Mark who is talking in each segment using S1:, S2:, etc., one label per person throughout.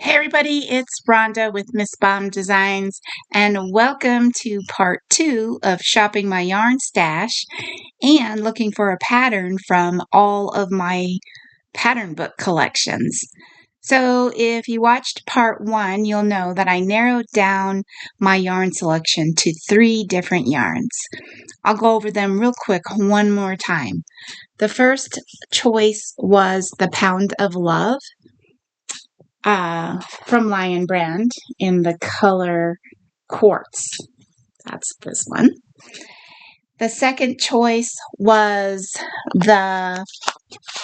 S1: Hey everybody, it's Rhonda with Miss Baum Designs, and welcome to part 2 of shopping my yarn stash and looking for a pattern from all of my pattern book collections. So if you watched part 1, you'll know that I narrowed down my yarn selection to 3 different yarns. I'll go over them real quick one more time. The first choice was the Pound of Love from Lion Brand in the color Quartz. That's this one. The second choice was the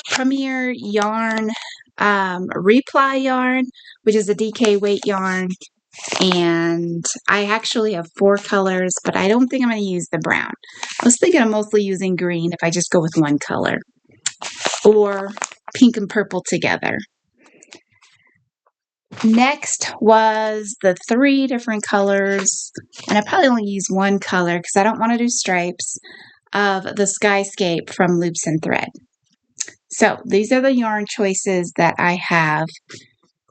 S1: Premier Yarn Reply yarn, which is a DK weight yarn. And I actually have 4 colors, but I don't think I'm going to use the brown. I was thinking of mostly using green if I just go with one color, or pink and purple together. Next was the 3 different colors, and I probably only use one color because I don't want to do stripes, of the Skyscape from Loops and Thread. So these are the yarn choices that I have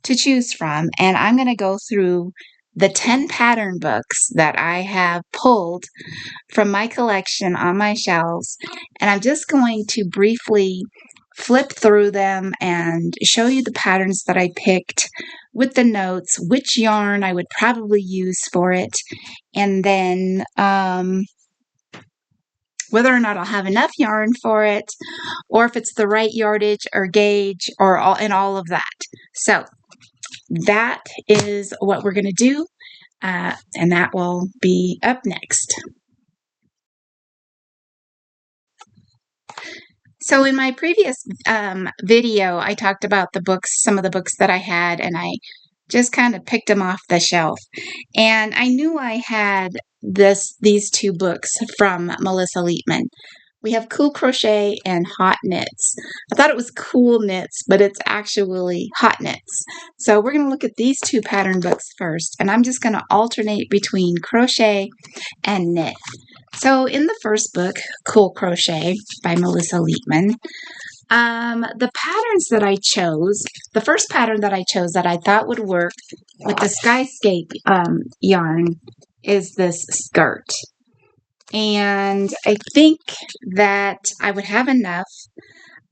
S1: to choose from, and I'm going to go through the 10 pattern books that I have pulled from my collection on my shelves, and I'm just going to briefly flip through them and show you the patterns that I picked with the notes, which yarn I would probably use for it, and then whether or not I'll have enough yarn for it, or if it's the right yardage or gauge, or all of that. So that is what we're going to do, and that will be up next. So in my previous video, I talked about the books, some of the books that I had, and I just kind of picked them off the shelf. And I knew I had these 2 books from Melissa Leitman. We have Cool Crochet and Hot Knits. I thought it was Cool Knits, but it's actually Hot Knits. So we're going to look at these 2 pattern books first, and I'm just going to alternate between crochet and knit. So in the first book, Cool Crochet by Melissa Leitman, the patterns that I chose, the first pattern that I chose that I thought would work with the Skyscape yarn is this skirt. And I think that I would have enough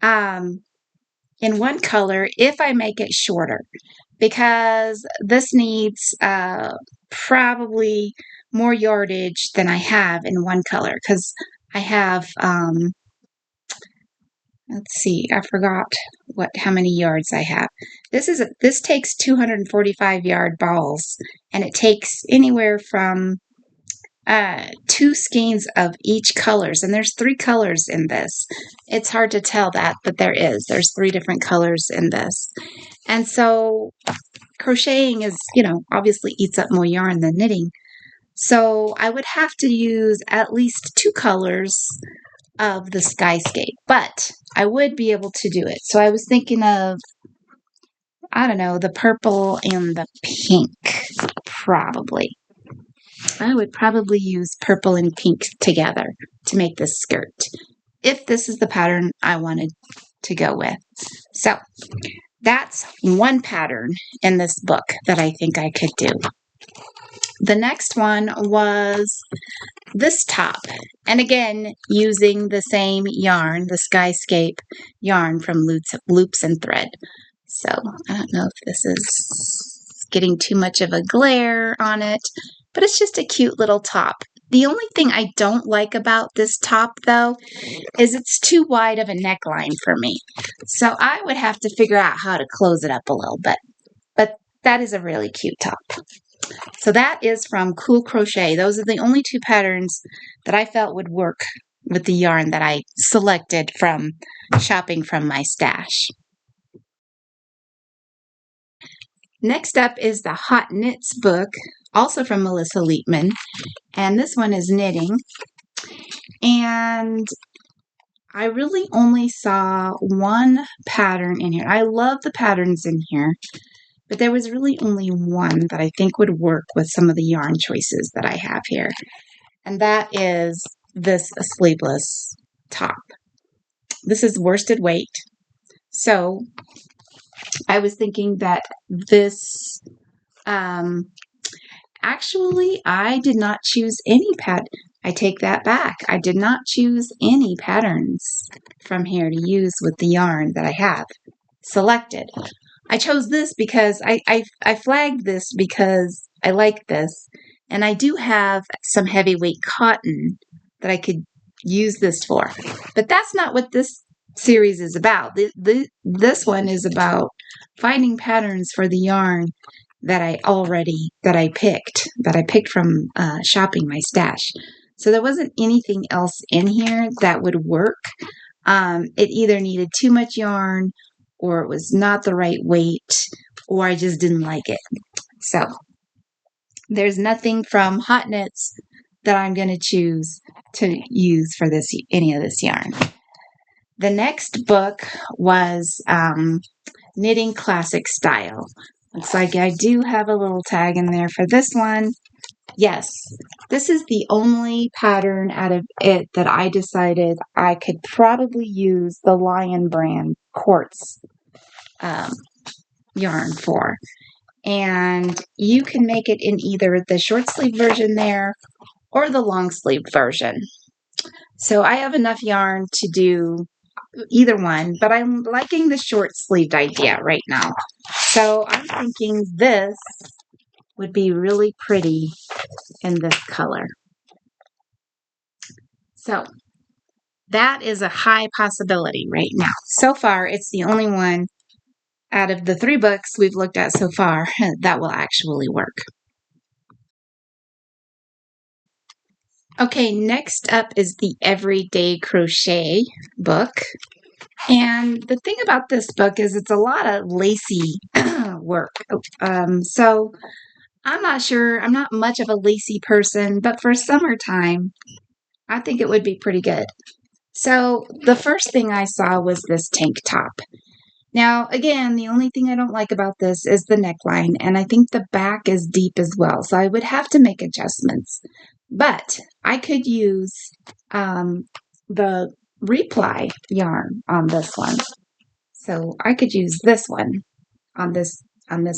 S1: in one color if I make it shorter, because this needs probably more yardage than I have in one color, because I have, let's see, I forgot how many yards I have. This takes 245 yard balls, and it takes anywhere from 2 skeins of each colors, and there's 3 colors in this. It's hard to tell that, but there's 3 different colors in this. And so crocheting is, obviously eats up more yarn than knitting. So I would have to use at least 2 colors of the Skyscape, but I would be able to do it. So I was thinking of, I don't know, the purple and the pink, probably. I would probably use purple and pink together to make this skirt, if this is the pattern I wanted to go with. So that's one pattern in this book that I think I could do. The next one was this top, and again, using the same yarn, the Skyscape yarn from Loops and Thread. So I don't know if this is getting too much of a glare on it, but it's just a cute little top. The only thing I don't like about this top, though, is it's too wide of a neckline for me. So I would have to figure out how to close it up a little bit. But that is a really cute top. So that is from Cool Crochet. Those are the only 2 patterns that I felt would work with the yarn that I selected from shopping from my stash. Next up is the Hot Knits book, also from Melissa Leitman, and this one is knitting. And I really only saw one pattern in here. I love the patterns in here, but there was really only one that I think would work with some of the yarn choices that I have here, and that is this sleeveless top. This is worsted weight, so I was thinking that this, actually, I did not choose any I take that back. I did not choose any patterns from here to use with the yarn that I have selected. I chose this because I flagged this because I like this. And I do have some heavyweight cotton that I could use this for. But that's not what this series is about. This one is about finding patterns for the yarn that I picked from shopping my stash. So there wasn't anything else in here that would work. It either needed too much yarn, or it was not the right weight, or I just didn't like it. So there's nothing from Hot Knits that I'm going to choose to use for any of this yarn. The next book was Knitting Classic Style. Looks like I do have a little tag in there for this one. Yes, this is the only pattern out of it that I decided I could probably use the Lion brand quartz yarn for. And you can make it in either the short sleeve version there or the long sleeve version. So I have enough yarn to do either one, but I'm liking the short sleeved idea right now. So I'm thinking this would be really pretty in this color. So that is a high possibility right now. So far, it's the only one out of the 3 books we've looked at so far that will actually work. Okay, next up is the Everyday Crochet book. And the thing about this book is it's a lot of lacy work. So I'm not sure. I'm not much of a lacy person, but for summertime, I think it would be pretty good. So the first thing I saw was this tank top. Now, again, the only thing I don't like about this is the neckline, and I think the back is deep as well, so I would have to make adjustments. But I could use the reply yarn on this one. So I could use this one on this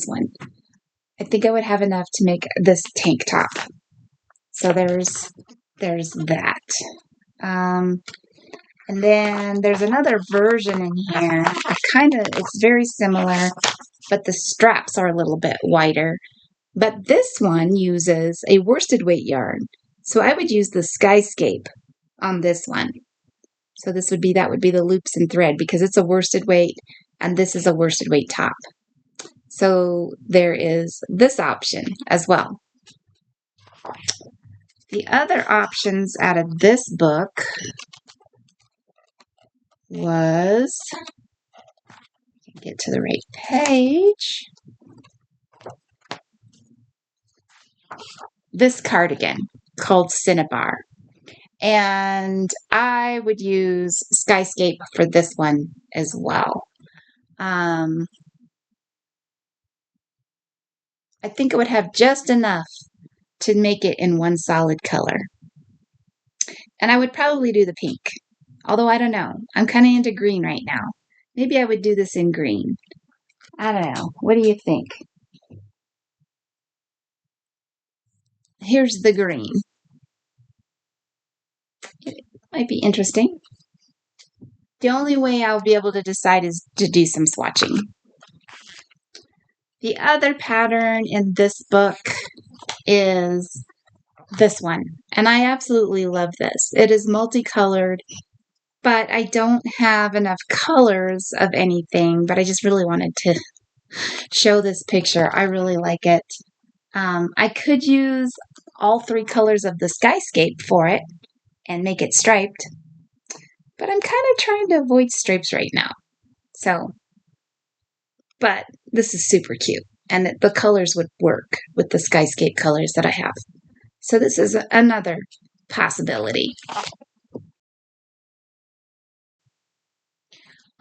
S1: one. I think I would have enough to make this tank top. So there's that. And then there's another version in here. It's very similar, but the straps are a little bit wider. But this one uses a worsted weight yarn. So I would use the Skyscape on this one. So that would be the loops and thread, because it's a worsted weight and this is a worsted weight top. So there is this option as well. The other options out of this book was, get to the right page, this cardigan called Cinnabar. And I would use Skyscape for this one as well. I think it would have just enough to make it in one solid color. And I would probably do the pink. Although I don't know. I'm kind of into green right now. Maybe I would do this in green. I don't know. What do you think? Here's the green. It might be interesting. The only way I'll be able to decide is to do some swatching. The other pattern in this book is this one. And I absolutely love this. It is multicolored, but I don't have enough colors of anything, but I just really wanted to show this picture. I really like it. I could use all 3 colors of the Skyscape for it and make it striped, but I'm kind of trying to avoid stripes right now. So, but this is super cute, and the colors would work with the Skyscape colors that I have. So this is another possibility.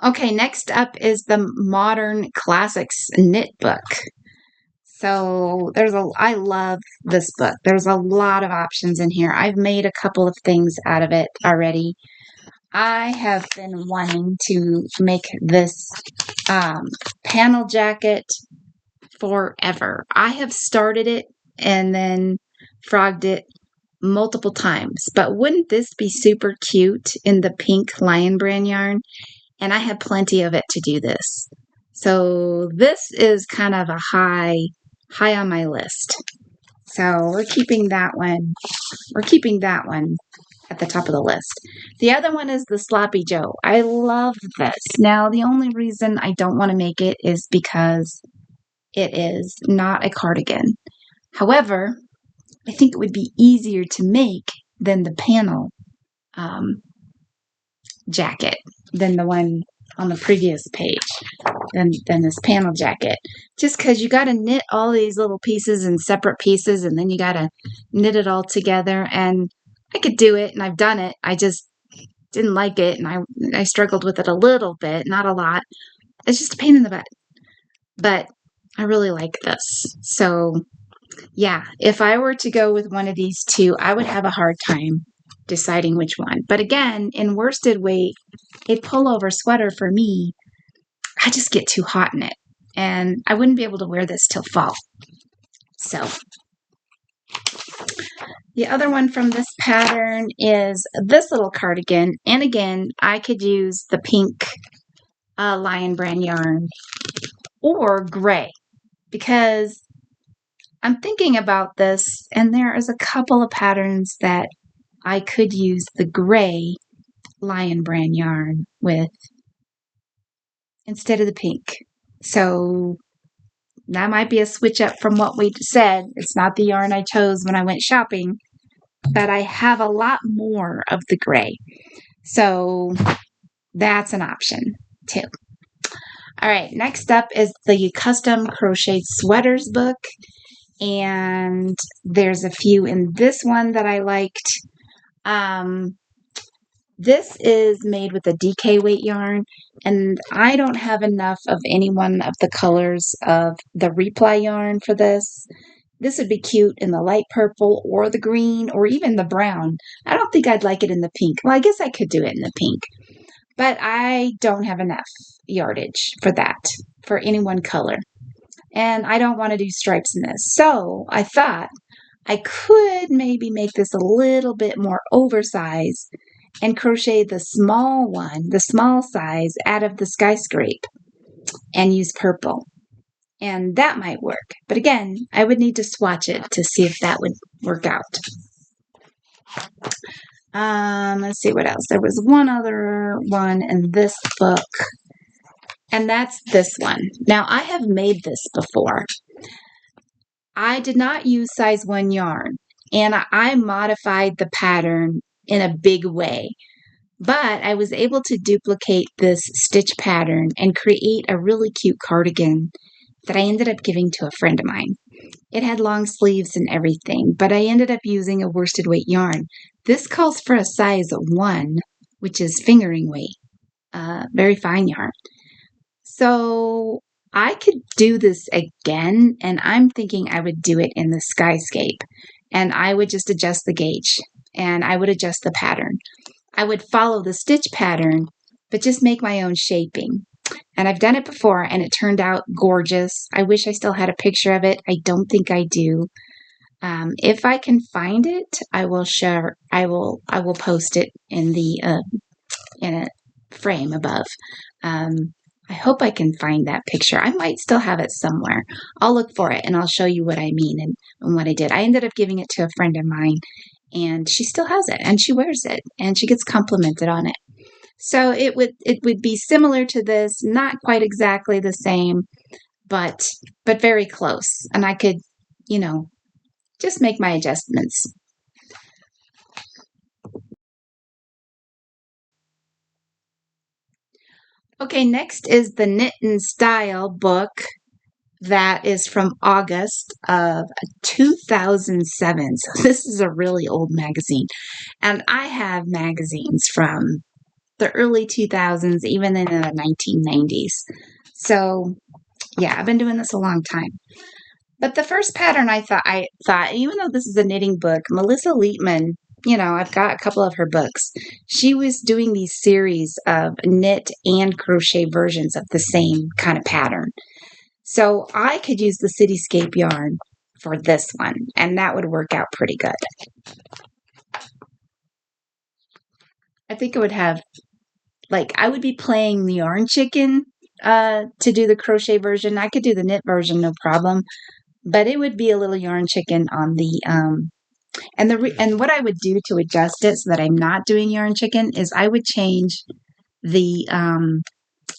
S1: Okay, next up is the Modern Classics Knit book. So I love this book. There's a lot of options in here. I've made a couple of things out of it already. I have been wanting to make this panel jacket forever. I have started it and then frogged it multiple times, but wouldn't this be super cute in the pink Lion Brand yarn? And I have plenty of it to do this. So this is kind of a high on my list. So we're keeping that one. We're keeping that one at the top of the list. The other one is the Sloppy Joe. I love this. Now, the only reason I don't want to make it is because it is not a cardigan. However, I think it would be easier to make than the panel jacket, than the one on the previous page, than this panel jacket. Just because you got to knit all these little pieces in separate pieces, and then you got to knit it all together. And I could do it, and I've done it. I just didn't like it, and I struggled with it a little bit, not a lot. It's just a pain in the butt. But I really like this. So yeah, if I were to go with one of these two, I would have a hard time deciding which one. But again, in worsted weight, a pullover sweater for me, I just get too hot in it. And I wouldn't be able to wear this till fall. So the other one from this pattern is this little cardigan. And again, I could use the pink Lion Brand yarn or gray, because I'm thinking about this, and there is a couple of patterns that I could use the gray Lion Brand yarn with instead of the pink. So that might be a switch up from what we said. It's not the yarn I chose when I went shopping, but I have a lot more of the gray. So that's an option too. All right, next up is the Custom Crochet Sweaters book. And there's a few in this one that I liked. This is made with a DK weight yarn, and I don't have enough of any one of the colors of the Reply yarn for this. This would be cute in the light purple or the green or even the brown. I don't think I'd like it in the pink. Well, I guess I could do it in the pink, but I don't have enough yardage for that, for any one color. And I don't want to do stripes in this. So I thought I could maybe make this a little bit more oversized and crochet the small one, the small size, out of the Skyscrape and use purple. And that might work. But again, I would need to swatch it to see if that would work out. Let's see what else. There was one other one in this book, and that's this one. Now, I have made this before. I did not use size 1 yarn, and I modified the pattern in a big way. But I was able to duplicate this stitch pattern and create a really cute cardigan that I ended up giving to a friend of mine. It had long sleeves and everything, but I ended up using a worsted weight yarn. This calls for a size 1, which is fingering weight, very fine yarn. So I could do this again, and I'm thinking I would do it in the Skyscape, and I would just adjust the gauge, and I would adjust the pattern. I would follow the stitch pattern, but just make my own shaping. And I've done it before, and it turned out gorgeous. I wish I still had a picture of it. I don't think I do. If I can find it, I will share. I will post it in the in a frame above. I hope I can find that picture. I might still have it somewhere. I'll look for it, and I'll show you what I mean and what I did. I ended up giving it to a friend of mine, and she still has it, and she wears it, and she gets complimented on it. So it would be similar to this, not quite exactly the same, but very close. And I could, just make my adjustments. Okay, next is the Knit and Style book that is from August of 2007. So this is a really old magazine. And I have magazines from the early 2000s, even in the 1990s. So yeah, I've been doing this a long time. But the first pattern I thought, even though this is a knitting book, Melissa Leitman I've got a couple of her books. She was doing these series of knit and crochet versions of the same kind of pattern. So I could use the Cityscape yarn for this one, and that would work out pretty good. I think it would have, I would be playing the Yarn Chicken to do the crochet version. I could do the knit version, no problem, but it would be a little Yarn Chicken on the and what I would do to adjust it so that I'm not doing Yarn Chicken is I would change the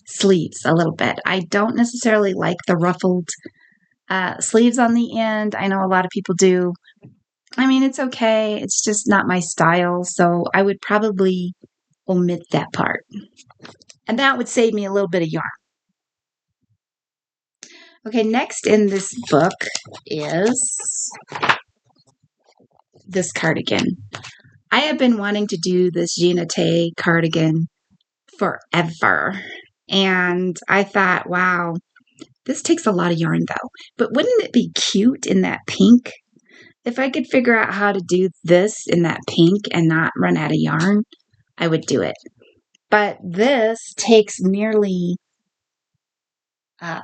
S1: sleeves a little bit. I don't necessarily like the ruffled sleeves on the end. I know a lot of people do. I mean, it's okay. It's just not my style. So I would probably omit that part. And that would save me a little bit of yarn. Okay, next in this book is this cardigan. I have been wanting to do this Gina Tay cardigan forever. And I thought, wow, this takes a lot of yarn though. But wouldn't it be cute in that pink? If I could figure out how to do this in that pink and not run out of yarn, I would do it. But this takes nearly, I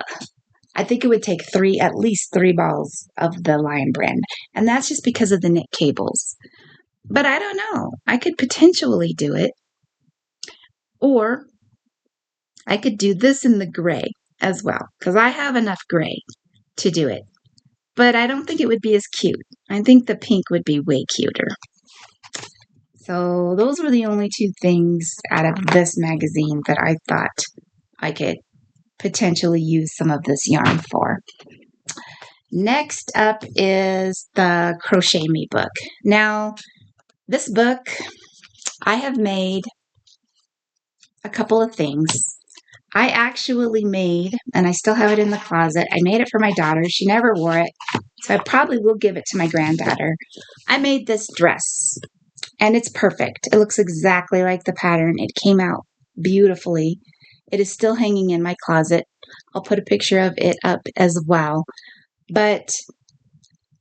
S1: think it would take at least three balls of the Lion brand. And that's just because of the knit cables. But I don't know. I could potentially do it. Or I could do this in the gray as well, because I have enough gray to do it. But I don't think it would be as cute. I think the pink would be way cuter. So those were the only two things out of this magazine that I thought I could potentially use some of this yarn for. Next up is the Crochet Me book. Now, this book, I have made a couple of things. I actually made, and I still have it in the closet, I made it for my daughter. She never wore it, so I probably will give it to my granddaughter. I made this dress, and it's perfect. It looks exactly like the pattern. It came out beautifully. It is still hanging in my closet. I'll put a picture of it up as well. But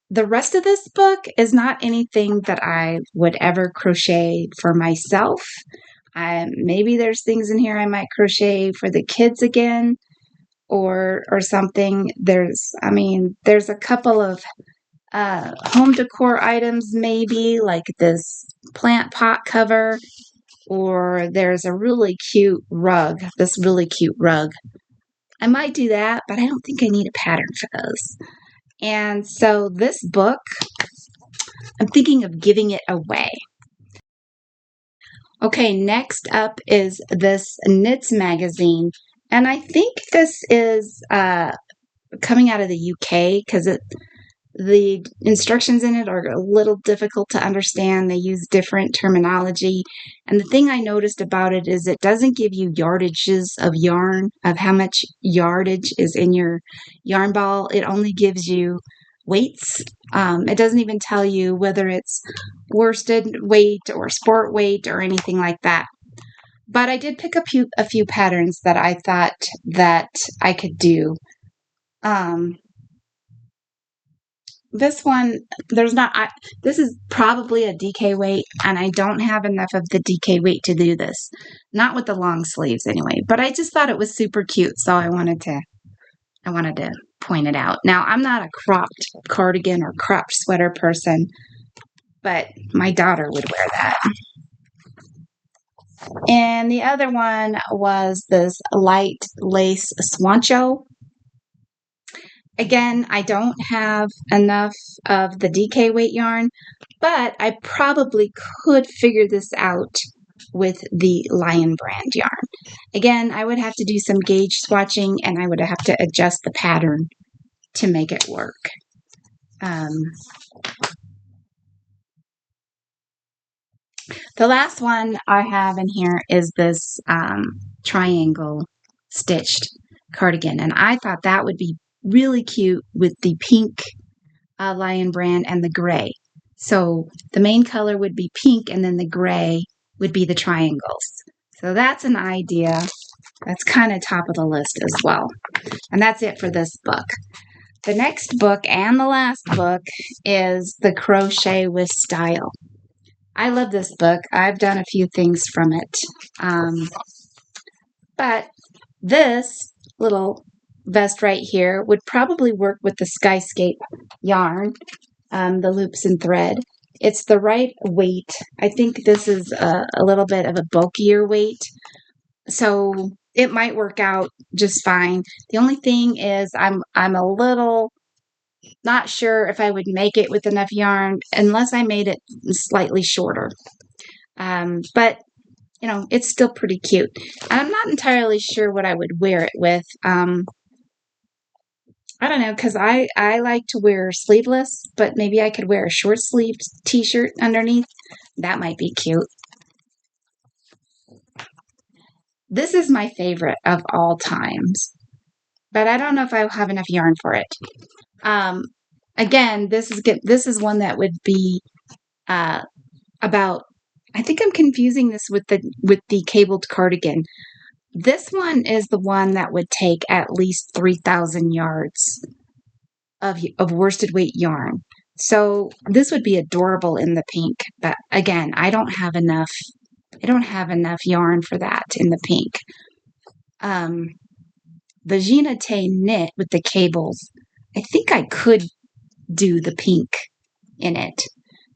S1: the rest of this book is not anything that I would ever crochet for myself. Maybe there's things in here I might crochet for the kids again or something. There's a couple of home decor items, maybe like this plant pot cover, or there's a really cute rug, this really cute rug. I might do that, but I don't think I need a pattern for those. And so this book, I'm thinking of giving it away. Okay, next up is this Knits magazine. And I think this is coming out of the UK because the instructions in it are a little difficult to understand. They use different terminology. And the thing I noticed about it is it doesn't give you yardages of yarn, of how much yardage is in your yarn ball. It only gives you weights. It doesn't even tell you whether it's worsted weight or sport weight or anything like that. But I did pick up a few patterns that I thought that I could do. This one, this is probably a DK weight, and I don't have enough of the DK weight to do this. Not with the long sleeves anyway, but I just thought it was super cute, so I wanted to point it out. Now, I'm not a cropped cardigan or cropped sweater person, but my daughter would wear that. And the other one was this light lace swancho. Again, I don't have enough of the DK weight yarn, but I probably could figure this out with the Lion brand yarn. Again, I would have to do some gauge swatching, and I would have to adjust the pattern to make it work. The last one I have in here is this triangle stitched cardigan, and I thought that would be really cute with the pink Lion brand and the gray. So the main color would be pink, and then the gray would be the triangles. So that's an idea. That's kind of top of the list as well. And that's it for this book. The next book and the last book is the Crochet with Style. I love this book. I've done a few things from it. But this little vest right here would probably work with the Skyscape yarn, the loops and thread. It's the right weight. I think this is a little bit of a bulkier weight, so it might work out just fine. The only thing is I'm a little not sure if I would make it with enough yarn unless I made it slightly shorter. But you know, it's still pretty cute. I'm not entirely sure what I would wear it with. I don't know, because I like to wear sleeveless, but maybe I could wear a short sleeved t-shirt underneath. That might be cute. This is my favorite of all times, but I don't know if I'll have enough yarn for it. Again, this is one that would be about. I think I'm confusing this with the cabled cardigan. This one is the one that would take at least 3,000 yards of worsted weight yarn. So this would be adorable in the pink, but again, I don't have enough yarn for that in the pink. The Gina Tay knit with the cables, I think I could do the pink in it.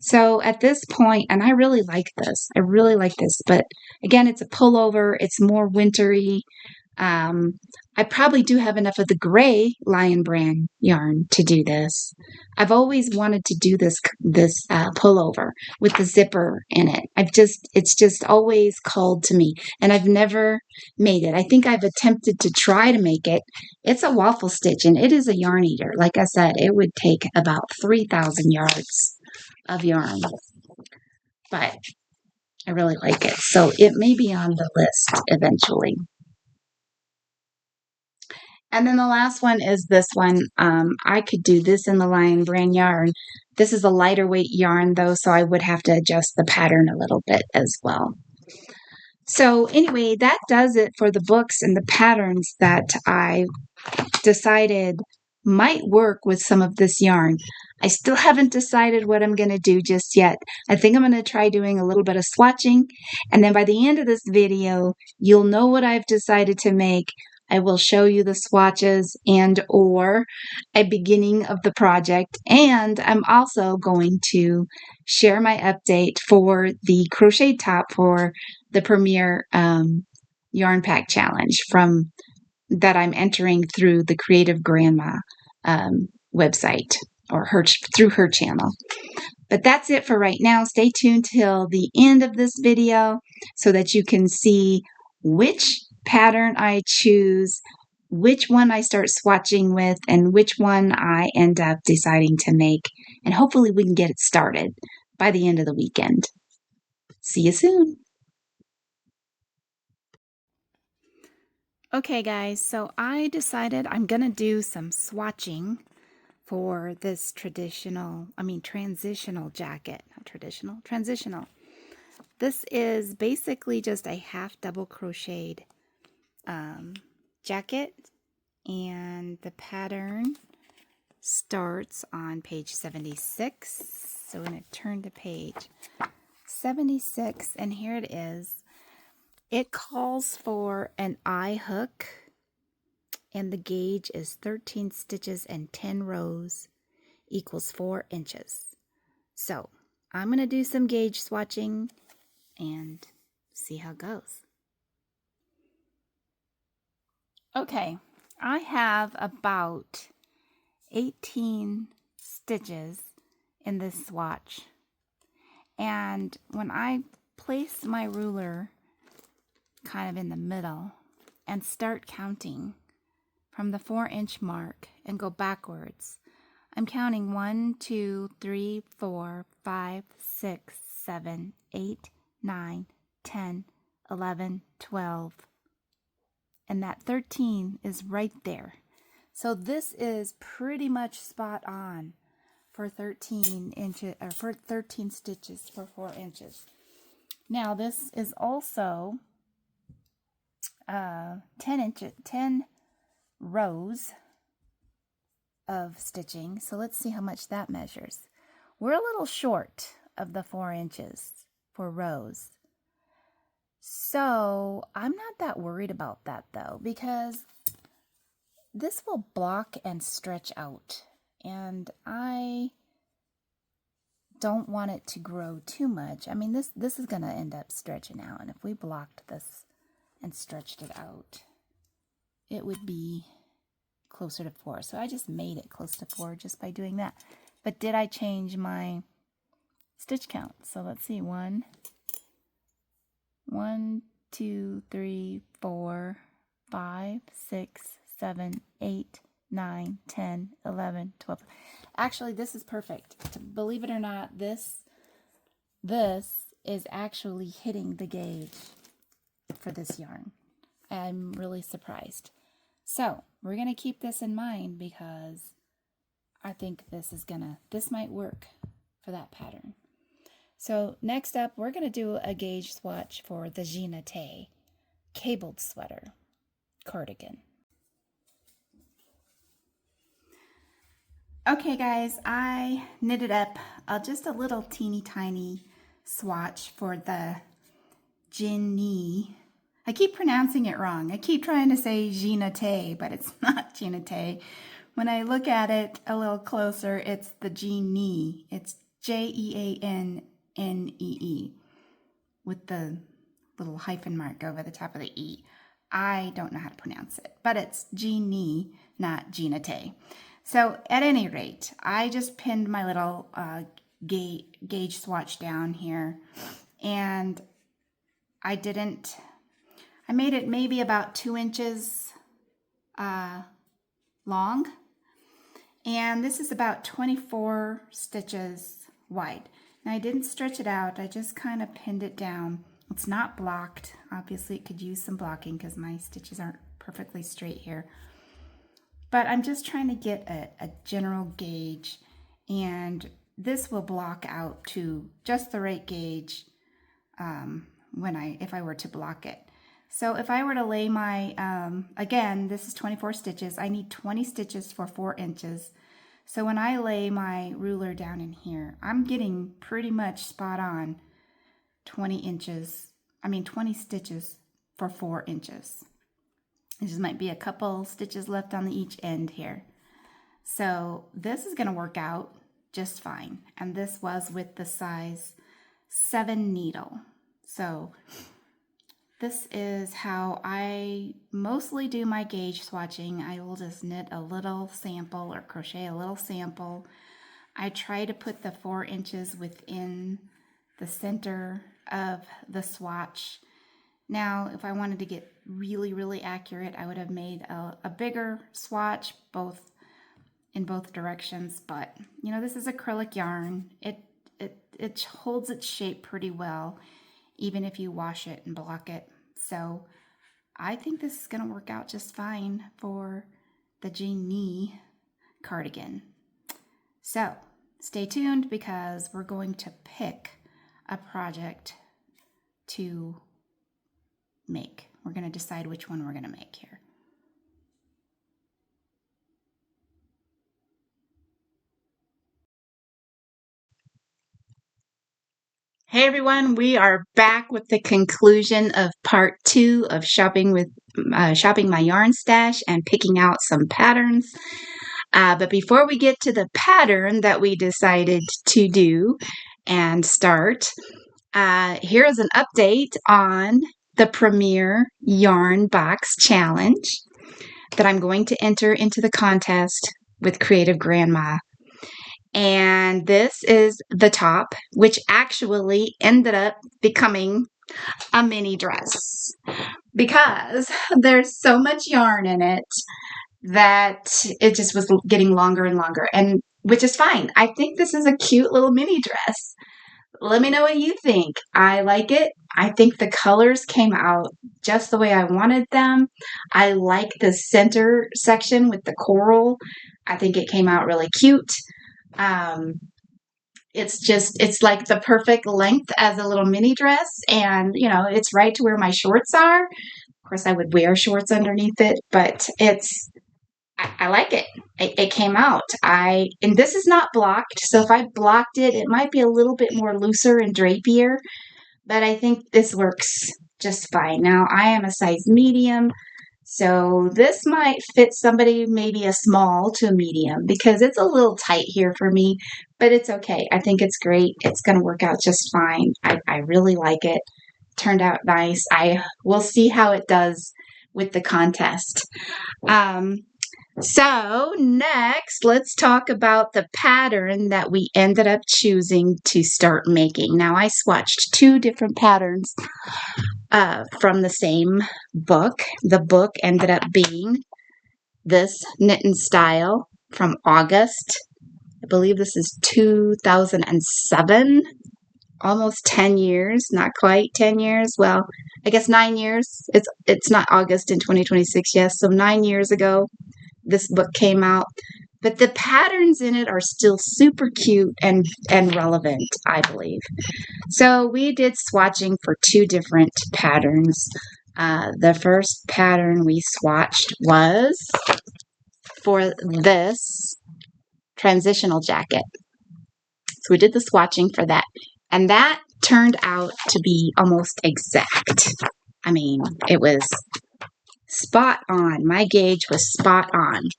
S1: So at this point, and I really like this. I really like this, but again, it's a pullover. It's more wintry. I probably do have enough of the gray Lion Brand yarn to do this. I've always wanted to do this pullover with the zipper in it. It's just always called to me, and I've never made it. I think I've attempted to try to make it. It's a waffle stitch, and it is a yarn eater. Like I said, it would take about 3,000 yards of yarn, but I really like it. So it may be on the list eventually. And then the last one is this one. I could do this in the Lion Brand yarn. This is a lighter weight yarn though, so I would have to adjust the pattern a little bit as well. So anyway, that does it for the books and the patterns that I decided might work with some of this yarn. I still haven't decided what I'm going to do just yet. I think I'm going to try doing a little bit of swatching, and then by the end of this video, you'll know what I've decided to make. I will show you the swatches and or a beginning of the project, and I'm also going to share my update for the crochet top for the Premier Yarn Pack Challenge from that I'm entering through the Creative Grandma website or through her channel. But that's it for right now. Stay tuned till the end of this video so that you can see which pattern I choose, which one I start swatching with, and which one I end up deciding to make. And hopefully we can get it started by the end of the weekend. See you soon.
S2: Okay guys, so I decided I'm gonna do some swatching for this transitional jacket. Not traditional, transitional. This is basically just a half double crocheted jacket, and the pattern starts on page 76. So we're going to turn to page 76, and here it is. It calls for an eye hook, and the gauge is 13 stitches and 10 rows equals 4 inches. So I'm going to do some gauge swatching and see how it goes. Okay, I have about 18 stitches in this swatch, and when I place my ruler kind of in the middle and start counting from the 4-inch mark and go backwards, I'm counting 1, 2, 3, 4, 5, 6, 7, 8, 9, 10, 11, 12, and that 13 is right there. So this is pretty much spot on for 13 inches, or for 13 stitches for 4 inches. Now this is also 10 rows of stitching. So let's see how much that measures. We're a little short of the 4 inches. for rows. So I'm not that worried about that though, because this will block and stretch out, and I don't want it to grow too much. I mean, this is going to end up stretching out, and if we blocked this and stretched it out, it would be closer to 4. So I just made it close to 4 just by doing that. But did I change my stitch count? So let's see, 1, 2, 3, 4, 5, 6, 7, 8, 9, 10, 11, 12. Actually, this is perfect. Believe it or not, this is actually hitting the gauge for this yarn. I'm really surprised. So we're going to keep this in mind because I think this might work for that pattern. So next up, we're going to do a gauge swatch for the Ginette cabled sweater cardigan. Okay guys, I knitted up just a little teeny tiny swatch for the Ginette. I keep pronouncing it wrong. I keep trying to say Ginette, but it's not Ginette. When I look at it a little closer, it's the Ginette. It's Jeannee with the little hyphen mark over the top of the E. I don't know how to pronounce it, but it's Ginette, not Ginette. So at any rate, I just pinned my little gauge swatch down here, and I made it maybe about 2 inches long, and this is about 24 stitches wide. Now I didn't stretch it out, I just kind of pinned it down. It's not blocked. Obviously it could use some blocking because my stitches aren't perfectly straight here. But I'm just trying to get a general gauge, and this will block out to just the right gauge if I were to block it. So if I were to lay my, again, this is 24 stitches. I need 20 stitches for 4 inches. So when I lay my ruler down in here, I'm getting pretty much spot on 20 stitches for 4 inches. There just might be a couple stitches left on each end here. So this is going to work out just fine. And this was with the size 7 needle. So this is how I mostly do my gauge swatching. I will just knit a little sample or crochet a little sample. I try to put the 4 inches within the center of the swatch. Now, if I wanted to get really, really accurate, I would have made a bigger swatch in both directions. But, you know, this is acrylic yarn. It holds its shape pretty well, even if you wash it and block it. So I think this is going to work out just fine for the Ginette cardigan. So stay tuned because we're going to pick a project to make. We're going to decide which one we're going to make here.
S1: Hey everyone, we are back with the conclusion of part 2 of shopping my yarn stash and picking out some patterns. But before we get to the pattern that we decided to do and start, here is an update on the Premier Yarn Box Challenge that I'm going to enter into the contest with Creative Grandma. And this is the top, which actually ended up becoming a mini dress because there's so much yarn in it that it just was getting longer and longer, and which is fine. I think this is a cute little mini dress. Let me know what you think. I like it. I think the colors came out just the way I wanted them. I like the center section with the coral. I think it came out really cute. It's like the perfect length as a little mini dress, and you know, it's right to where my shorts are. Of course, I would wear shorts underneath it, but I like it. It came out. And this is not blocked, so if I blocked it, it might be a little bit more looser and drapier. but I think this works just fine. Now, I am a size medium, so this might fit somebody maybe a small to a medium because it's a little tight here for me, but it's okay. I think it's great. It's going to work out just fine. I really like it. Turned out nice. I will see how it does with the contest. So next, let's talk about the pattern that we ended up choosing to start making. Now, I swatched 2 different patterns from the same book. The book ended up being this Knit and Style from August. I believe this is 2007. Almost 10 years, not quite 10 years. Well, I guess 9 years. It's not August in 2026, yes. So 9 years ago, this book came out. But the patterns in it are still super cute and relevant, I believe. So we did swatching for 2 different patterns. The first pattern we swatched was for this transitional jacket. So we did the swatching for that. And that turned out to be almost exact. I mean, it was spot on. My gauge was spot on.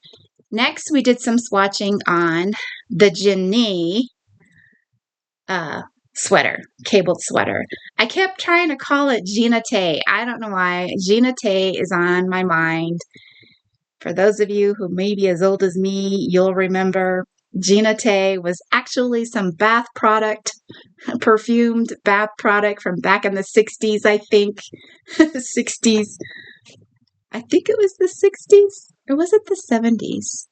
S1: Next, we did some swatching on the Jenny sweater, cabled sweater. I kept trying to call it Gina Tay. I don't know why. Gina Tay is on my mind. For those of you who may be as old as me, you'll remember Gina Tay was actually some bath product, perfumed bath product from back in the 60s, I think. 60s. I think it was the 60s. Or was it the 70s?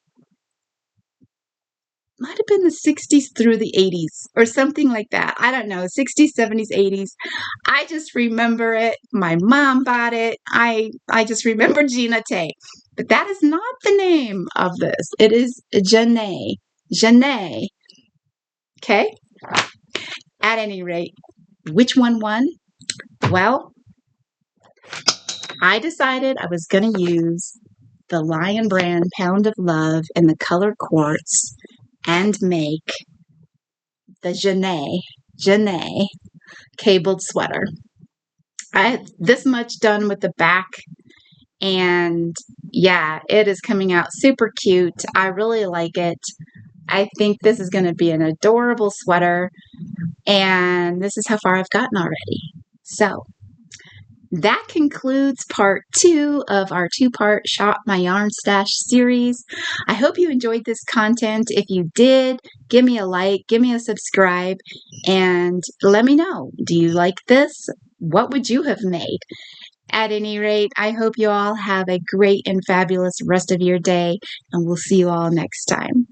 S1: Might have been the 60s through the 80s or something like that. I don't know. 60s, 70s, 80s. I just remember it. My mom bought it. I just remember Gina Tay. But that is not the name of this. It is Janae. Janae. Okay? At any rate, which one won? Well, I decided I was going to use the Lion Brand Pound of Love in the color quartz and make the Janae cabled sweater. I had this much done with the back, and yeah, it is coming out super cute. I really like it. I think this is going to be an adorable sweater, and this is how far I've gotten already. So that concludes part 2 of our 2-part Shop My Yarn Stash series. I hope you enjoyed this content. If you did, give me a like, give me a subscribe, and let me know. Do you like this? What would you have made? At any rate, I hope you all have a great and fabulous rest of your day, and we'll see you all next time.